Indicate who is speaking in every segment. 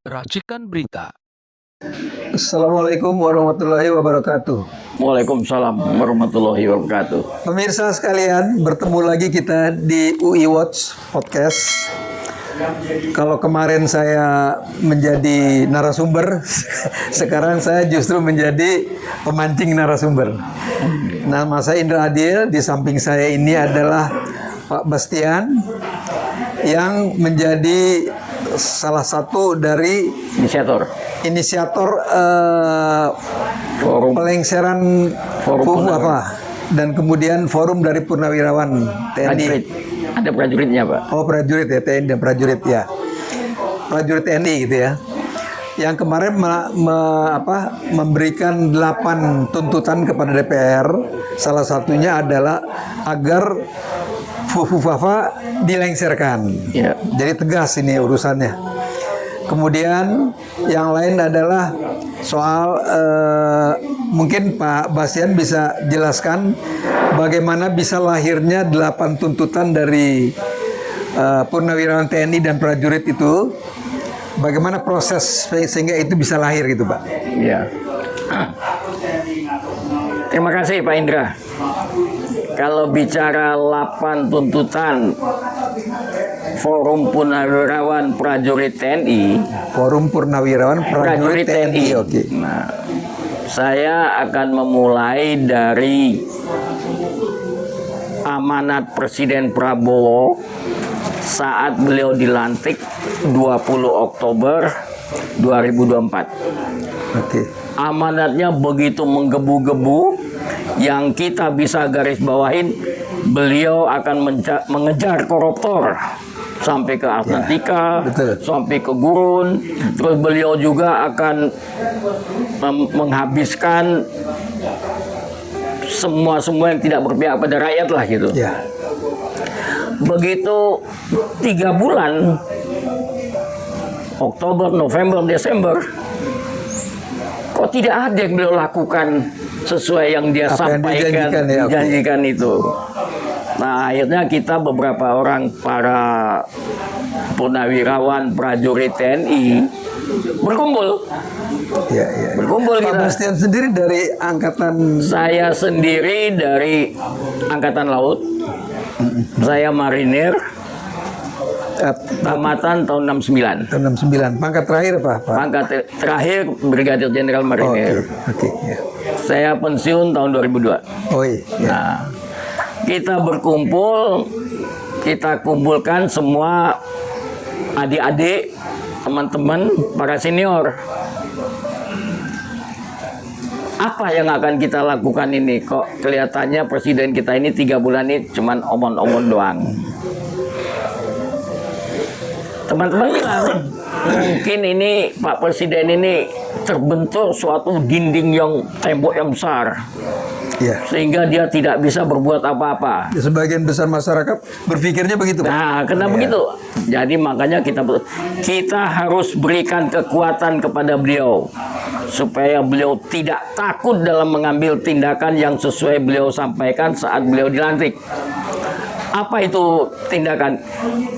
Speaker 1: Racikan Berita.
Speaker 2: Assalamualaikum warahmatullahi wabarakatuh.
Speaker 3: Waalaikumsalam warahmatullahi wabarakatuh.
Speaker 2: Pemirsa sekalian, bertemu lagi kita di UI Watch Podcast. Kalau kemarin saya menjadi narasumber, sekarang saya justru menjadi pemancing narasumber. Nama saya Indra Adil, di samping saya ini adalah Pak Bastian yang menjadi salah satu dari inisiator pelengseran FUFU dan kemudian forum dari Purnawirawan TNI.
Speaker 3: Ada prajuritnya, Pak.
Speaker 2: Oh, prajurit ya, TNI dan prajurit ya. Prajurit TNI gitu ya. Yang kemarin memberikan 8 tuntutan kepada DPR. Salah satunya adalah agar FUFU-FAFA dilengserkan.
Speaker 3: Ya.
Speaker 2: Jadi tegas ini urusannya. Kemudian yang lain adalah soal mungkin Pak Bastian bisa jelaskan bagaimana bisa lahirnya 8 tuntutan dari Purnawirawan TNI dan prajurit itu. Bagaimana proses sehingga itu bisa lahir gitu, Pak?
Speaker 3: Ya. Terima kasih Pak Indra. Kalau bicara 8 tuntutan Forum Purnawirawan Prajurit TNI,
Speaker 2: Forum Purnawirawan Prajurit TNI. Oke.
Speaker 3: Nah, saya akan memulai dari amanat Presiden Prabowo saat beliau dilantik 20 Oktober 2024.
Speaker 2: Oke.
Speaker 3: Amanatnya begitu menggebu-gebu, yang kita bisa garis bawahin, beliau akan mengejar koruptor sampai ke Atlantika, sampai ke gurun. Terus beliau juga akan menghabiskan semua yang tidak berpihak pada rakyat lah gitu.
Speaker 2: Ya.
Speaker 3: Begitu 3 bulan, Oktober, November, Desember, kok tidak ada yang beliau lakukan sesuai yang dia sampaikan, dijanjikan itu. Nah, akhirnya kita beberapa orang para purnawirawan prajurit TNI berkumpul.
Speaker 2: Ya.
Speaker 3: Berkumpul
Speaker 2: Pak
Speaker 3: kita.
Speaker 2: Bastian sendiri dari angkatan?
Speaker 3: Saya sendiri dari Angkatan Laut. Saya marinir. Tamatan tahun 69.
Speaker 2: Tahun 69. Pangkat terakhir apa, Pak?
Speaker 3: Pangkat terakhir Brigadir Jenderal Marinir.
Speaker 2: Oke. Ya.
Speaker 3: Saya pensiun tahun 2002.
Speaker 2: Oh iya.
Speaker 3: Nah, kita berkumpul, kita kumpulkan semua adik-adik, teman-teman, para senior. Apa yang akan kita lakukan ini? Kok kelihatannya presiden kita ini 3 bulan ini cuman omong-omong doang. Teman-teman bilang, mungkin ini Pak Presiden ini terbentur suatu dinding tembok yang besar.
Speaker 2: Ya.
Speaker 3: Sehingga dia tidak bisa berbuat apa-apa.
Speaker 2: Sebagian besar masyarakat berpikirnya begitu, Pak.
Speaker 3: Nah, kenapa begitu? Jadi makanya kita harus berikan kekuatan kepada beliau supaya beliau tidak takut dalam mengambil tindakan yang sesuai beliau sampaikan saat beliau dilantik. Apa itu tindakan?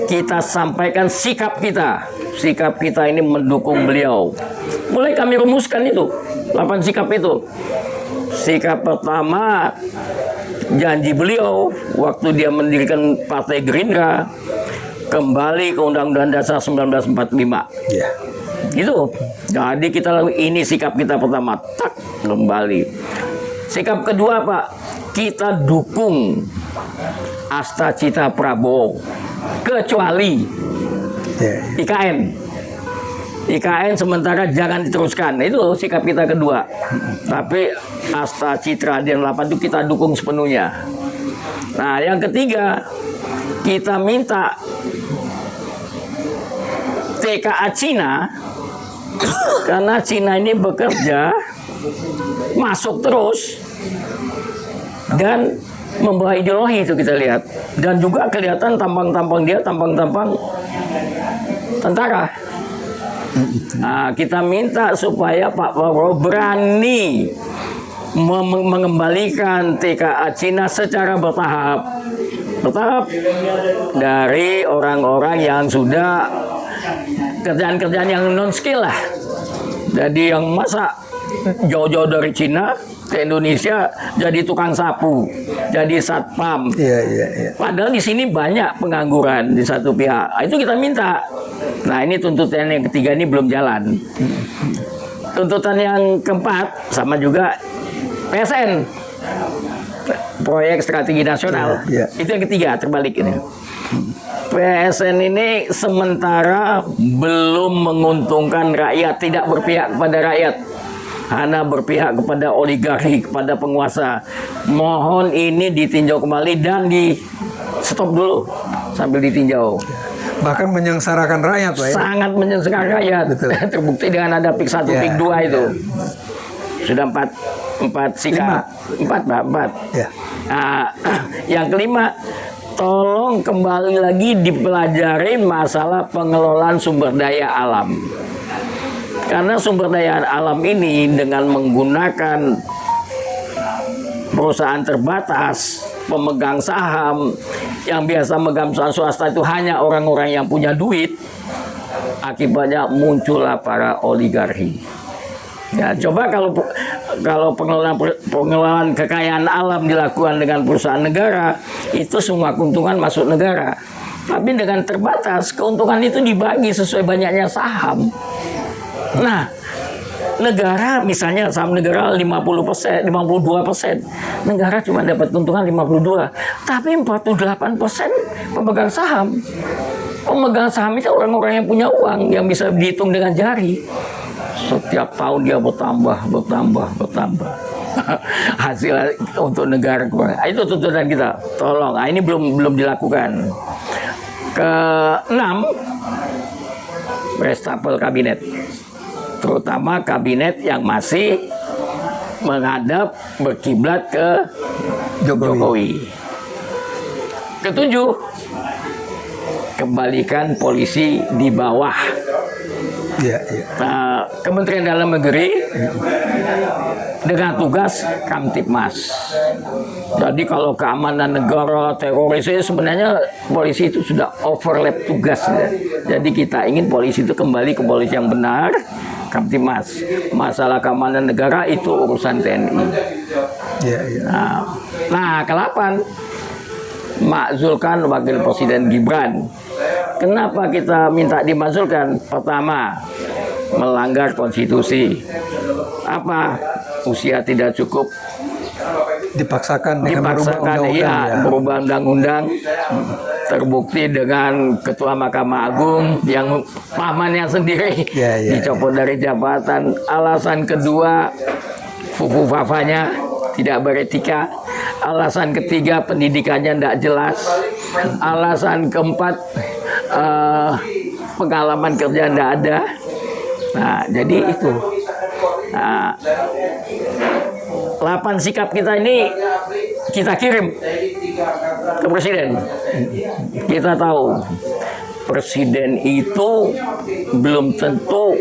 Speaker 3: Kita sampaikan sikap kita. Sikap kita ini mendukung beliau. Mulai kami rumuskan itu, 8 sikap itu. Sikap pertama, janji beliau waktu dia mendirikan Partai Gerindra, kembali ke Undang-Undang Dasar 1945.
Speaker 2: Ya.
Speaker 3: Gitu. Jadi ini sikap kita pertama, tak kembali. Sikap kedua, Pak, kita dukung Astacita Prabowo, kecuali IKN. IKN sementara jangan diteruskan. Itu sikap kita kedua. Tapi Astacita dan 8 itu kita dukung sepenuhnya. Nah, yang ketiga, kita minta TKA Cina, karena Cina ini bekerja masuk terus dan membawa ideologi itu kita lihat, dan juga kelihatan tampang-tampang dia tampang-tampang tentara. Nah, kita minta supaya Pak Prabowo berani mengembalikan TKA Cina secara bertahap dari orang-orang yang sudah kerjaan-kerjaan yang non skill lah. Jadi yang masa jauh-jauh dari Cina ke Indonesia jadi tukang sapu, jadi satpam.
Speaker 2: Iya.
Speaker 3: Padahal di sini banyak pengangguran di satu pihak. Itu kita minta. Nah, ini tuntutan yang ketiga ini belum jalan. Tuntutan yang keempat sama juga PSN, proyek strategi nasional.
Speaker 2: Iya.
Speaker 3: Itu yang ketiga, terbalik ini. PSN ini sementara belum menguntungkan rakyat, tidak berpihak kepada rakyat, hanya berpihak kepada oligarki, kepada penguasa. Mohon ini ditinjau kembali dan di stop dulu sambil ditinjau.
Speaker 2: Bahkan menyengsarakan rakyat, Pak ya.
Speaker 3: Sangat menyengsarakan rakyat.
Speaker 2: Betul.
Speaker 3: Terbukti dengan ada PIK 1,
Speaker 2: Ya.
Speaker 3: PIK 2 itu. Sudah empat sikap. Empat.
Speaker 2: Ya.
Speaker 3: Nah, yang kelima, tolong kembali lagi dipelajari masalah pengelolaan sumber daya alam. Karena sumber daya alam ini dengan menggunakan perusahaan terbatas, pemegang saham, yang biasa megang saham swasta itu hanya orang-orang yang punya duit, akibatnya muncullah para oligarki. Ya, coba kalau pengelolaan kekayaan alam dilakukan dengan perusahaan negara, itu semua keuntungan masuk negara. Tapi dengan terbatas, keuntungan itu dibagi sesuai banyaknya saham. Nah, negara misalnya saham negara 50%, 52%, negara cuma dapat keuntungan 52, tapi 48% pemegang saham. Pemegang saham itu orang-orang yang punya uang, yang bisa dihitung dengan jari. Setiap tahun dia bertambah. Hasil untuk negara itu tuntutan kita. Tolong, ini belum dilakukan. Keenam, reshuffle kabinet, terutama kabinet yang masih menghadap berkiblat ke Jokowi. Ketujuh, kembalikan polisi di bawah.
Speaker 2: Iya.
Speaker 3: Kementerian Dalam Negeri dengan tugas Kamtibmas. Jadi kalau keamanan negara, teroris itu sebenarnya polisi itu sudah overlap tugas. Jadi kita ingin polisi itu kembali ke polisi yang benar, Kamtibmas. Masalah keamanan negara itu urusan TNI.
Speaker 2: Iya.
Speaker 3: Nah, ke-8, makzulkan Wakil Presiden Gibran. Kenapa kita minta dimakzulkan? Pertama, melanggar konstitusi. Apa? Usia tidak cukup.
Speaker 2: Dipaksakan dengan
Speaker 3: berubah undang-undang. Terbukti dengan Ketua Mahkamah Agung yang pamannya sendiri dicopot dari jabatan. Alasan kedua, fufu-fafanya tidak beretika. Alasan ketiga, pendidikannya tidak jelas. Alasan keempat, pengalaman kerja tidak ada. Nah, jadi itu. 8 sikap kita ini kita kirim ke Presiden. Kita tahu Presiden itu belum tentu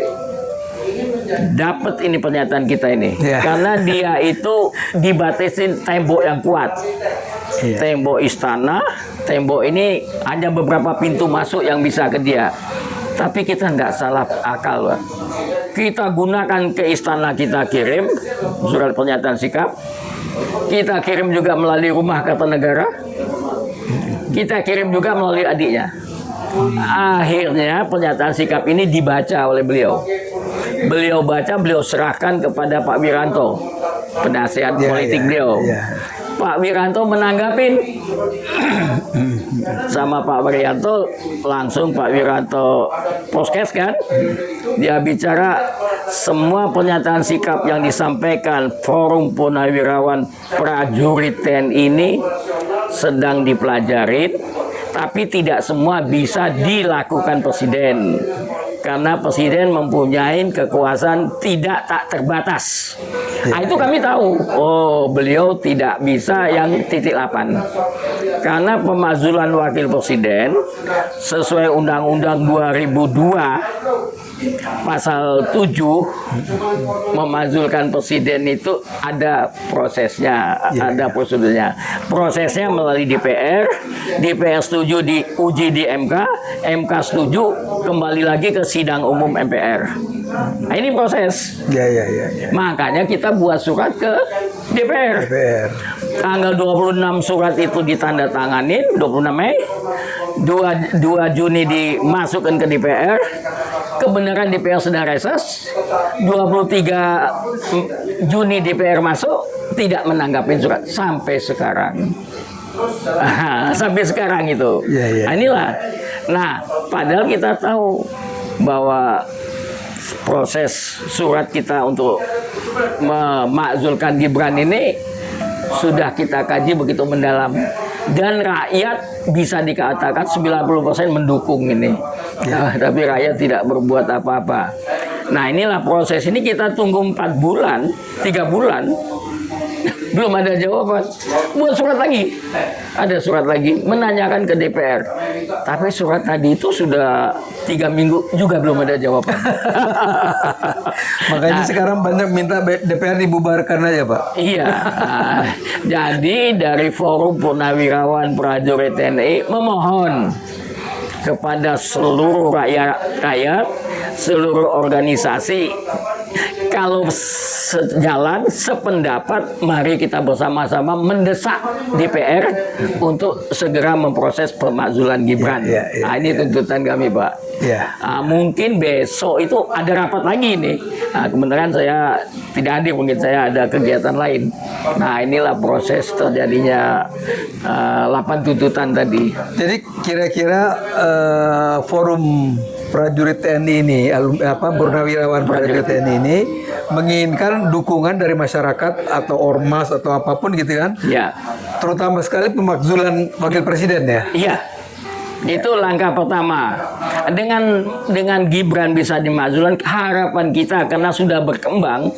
Speaker 3: dapat ini pernyataan kita ini, karena dia itu dibatasin tembok yang kuat. Tembok istana, tembok ini hanya beberapa pintu masuk yang bisa ke dia. Tapi kita nggak salah akal, Pak. Kita gunakan ke istana, kita kirim surat pernyataan sikap. Kita kirim juga melalui Rumah Kertanegara. Kita kirim juga melalui adiknya. Akhirnya pernyataan sikap ini dibaca oleh beliau. Beliau baca, beliau serahkan kepada Pak Wiranto, penasihat politik beliau. Pak Wiranto menanggapin sama Pak Wiranto, langsung Pak Wiranto podcast kan, dia bicara semua pernyataan sikap yang disampaikan Forum Purnawirawan Prajurit TNI ini sedang dipelajarin, tapi tidak semua bisa dilakukan Presiden. Karena Presiden mempunyai kekuasaan tak terbatas. Nah, itu kami tahu. Oh, beliau tidak bisa yang titik 8. Karena pemakzulan Wakil Presiden sesuai Undang-Undang 2002 Pasal 7 memakzulkan Presiden itu ada prosesnya, ada prosedurnya. Prosesnya melalui DPR setuju, diuji di MK setuju, kembali lagi ke sidang umum MPR. Nah, ini proses.
Speaker 2: Ya.
Speaker 3: Makanya kita buat surat ke DPR.
Speaker 2: DPR.
Speaker 3: Tanggal 26 surat itu ditandatanganin, 26 Mei. 2 Juni dimasukkan ke DPR. Kebenaran DPR sudah reses. 23 Juni DPR masuk, tidak menanggapi surat sampai sekarang. Sampai sekarang itu.
Speaker 2: Ya.
Speaker 3: Nah, inilah. Nah, padahal kita tahu bahwa proses surat kita untuk memakzulkan Gibran ini sudah kita kaji begitu mendalam, dan rakyat bisa dikatakan 90% mendukung ini. Tapi rakyat tidak berbuat apa-apa. Nah, inilah proses ini kita tunggu 4 bulan, 3 bulan. Belum ada jawaban. Buat surat lagi. Ada surat lagi menanyakan ke DPR. Tapi surat tadi itu sudah 3 minggu juga belum ada jawaban.
Speaker 2: Makanya sekarang banyak minta DPR dibubarkan aja, Pak.
Speaker 3: Iya. Jadi dari Forum Purnawirawan Prajurit TNI memohon kepada seluruh rakyat, seluruh organisasi, kalau sejalan, sependapat, mari kita bersama-sama mendesak DPR untuk segera memproses pemakzulan Gibran. Nah, ini tuntutan kami, Pak. Mungkin besok itu ada rapat lagi nih. Nah, kebenaran saya tidak hadir, mungkin saya ada kegiatan lain. Nah, inilah proses terjadinya 8 tuntutan tadi.
Speaker 2: Jadi kira-kira forum prajurit TNI ini, purnawirawan prajurit TNI ini menginginkan dukungan dari masyarakat atau ormas atau apapun gitu kan?
Speaker 3: Ya.
Speaker 2: Terutama sekali pemakzulan wakil presiden ya?
Speaker 3: Iya. Itu langkah pertama. Dengan Gibran bisa dimakzulkan, harapan kita karena sudah berkembang,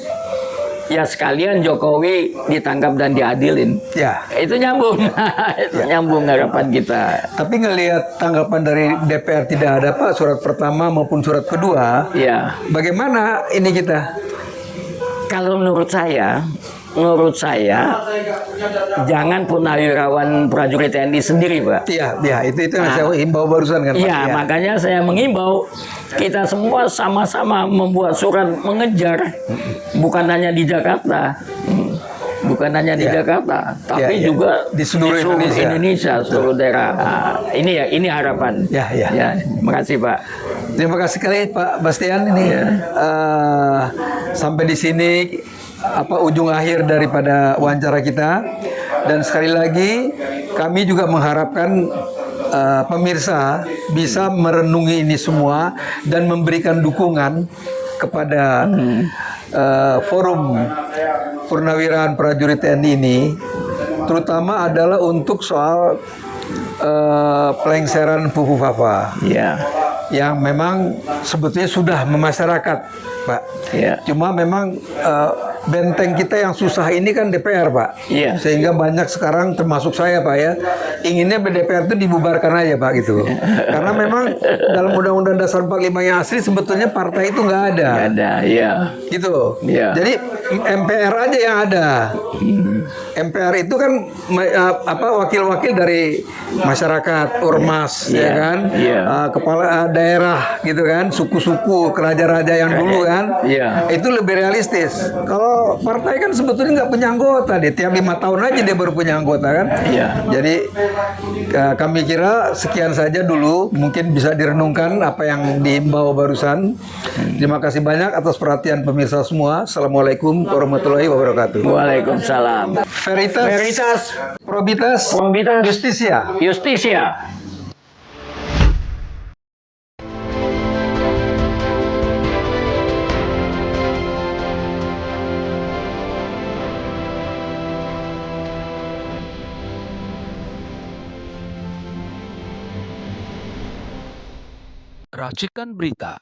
Speaker 3: ya sekalian Jokowi ditangkap dan diadilin.
Speaker 2: Ya.
Speaker 3: Itu nyambung. Itu nyambung harapan kita.
Speaker 2: Tapi ngelihat tanggapan dari DPR tidak ada, Pak, surat pertama maupun surat kedua.
Speaker 3: Ya.
Speaker 2: Bagaimana ini kita?
Speaker 3: Kalau menurut saya jangan Purnawirawan Prajurit TNI sendiri, Pak.
Speaker 2: Iya, itu yang saya himbau barusan kan, Pak.
Speaker 3: Iya, makanya saya mengimbau kita semua sama-sama membuat surat mengejar, bukan hanya di Jakarta. Bukan hanya di Jakarta, tapi juga
Speaker 2: di seluruh
Speaker 3: Indonesia, seluruh daerah. Nah, ini harapan. Ya, makasih, Pak.
Speaker 2: Terima kasih sekali, Pak Bastian, ini. Sampai di sini ujung akhir daripada wawancara kita, dan sekali lagi kami juga mengharapkan pemirsa bisa merenungi ini semua dan memberikan dukungan kepada forum Purnawirawan Prajurit TNI ini, terutama adalah untuk soal pelengseran Fufufafa. Yang memang sebetulnya sudah memasyarakat, Pak. Cuma memang benteng kita yang susah ini kan DPR, Pak. Sehingga banyak sekarang termasuk saya, Pak, ya, inginnya DPR itu dibubarkan aja, Pak, gitu. Karena memang dalam Undang-Undang Dasar 45 yang asli sebetulnya partai itu nggak ada.
Speaker 3: Nggak ada, iya.
Speaker 2: Gitu. Jadi MPR aja yang ada. MPR itu kan wakil-wakil dari masyarakat, ormas, ya kan, kepala daerah, gitu kan, suku-suku, raja-raja yang dulu kan, itu lebih realistis. Kalau partai kan sebetulnya nggak punya anggota, deh, tiap 5 tahun aja dia baru punya anggota kan. Jadi kami kira sekian saja dulu, mungkin bisa direnungkan apa yang diimbau barusan. Terima kasih banyak atas perhatian pemirsa semua. Assalamualaikum warahmatullahi wabarakatuh.
Speaker 3: Waalaikumsalam.
Speaker 2: Veritas, Probitas, Justisia.
Speaker 1: Racikan berita